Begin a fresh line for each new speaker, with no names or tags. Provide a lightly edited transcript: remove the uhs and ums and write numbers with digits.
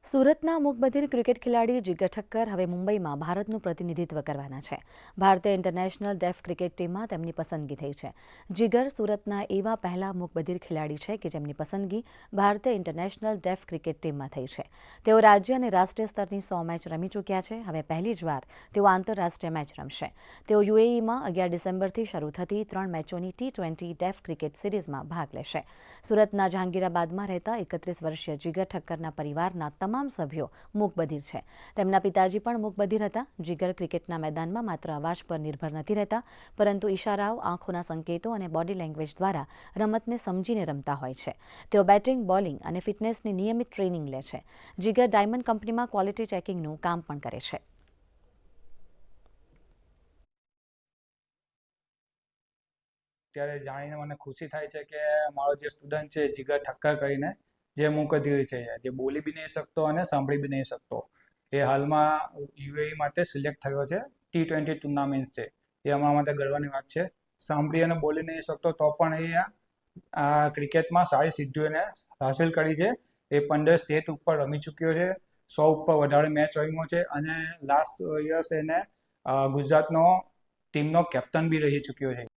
સુરતના મૂકબધિર ક્રિકેટ ખેલાડી જીગર ઠક્કર હવે મુંબઈમાં ભારતનું પ્રતિનિધિત્વ કરવાના છે. ભારતીય ઇન્ટરનેશનલ ડેફ ક્રિકેટ ટીમમાં તેમની પસંદગી થઈ છે. જીગર સુરતના એવા પહેલા મૂકબધિર ખેલાડી છે કે જેમની પસંદગી ભારતીય ઇન્ટરનેશનલ ડેફ ક્રિકેટ ટીમમાં થઈ છે. તેઓ રાજ્ય અને રાષ્ટ્રીય સ્તરની 100 મેચ રમી ચૂક્યા છે. હવે પહેલી જ વાર તેઓ આંતરરાષ્ટ્રીય મેચ રમશે. તેઓ યુએઈમાં 11 ડિસેમ્બરથી શરૂ થતી 3 મેચોની T20 ડેફ ક્રિકેટ સિરીઝમાં ભાગ લેશે. સુરતના જહાંગીરાબાદમાં રહેતા 31 વર્ષીય જીગર ઠક્કરના પરિવારના તમામ સભ્યો મૂકબધિર છે. તેમના પિતાજી પણ મૂકબધિર હતા. જીગર ક્રિકેટના મેદાનમાં માત્ર અવાજ પર નિર્ભર નથી રહેતા, પરંતુ ઇશારાઓ, આંખોના સંકેતો અને બોડી લેંગ્વેજ દ્વારા રમતને સમજીને રમતા હોય છે. તેઓ બેટિંગ, બોલિંગ અને ફિટનેસની નિયમિત ટ્રેનિંગ લે છે. જીગર ડાયમંડ કંપનીમાં ક્વોલિટી ચેકિંગનું કામ પણ કરે છે.
ત્યારે જાણીને મને ખુશી થાય છે કે મારો જે સ્ટુડન્ટ છે જીગર ઠક્કર કરીને, જે મૂકબધિર છે, જે બોલી બી નહીં શકતો અને સાંભળી બી નહીં શકતો, એ હાલમાં યુએઈ માટે સિલેક્ટ થયો છે. T20 ટુર્નામેન્ટ છે, એ અમારા માટે ગર્વની વાત છે. સાંભળી અને બોલી નહીં શકતો તો પણ એ આ ક્રિકેટમાં સારી સિદ્ધિઓને હાંસિલ કરી છે. એ 15 સ્ટેટ ઉપર રમી ચૂક્યો છે, 100 ઉપર વધારે મેચ રમ્યો છે અને લાસ્ટ યર્સ એને ગુજરાતનો ટીમનો કેપ્ટન બી રહી ચૂક્યો છે.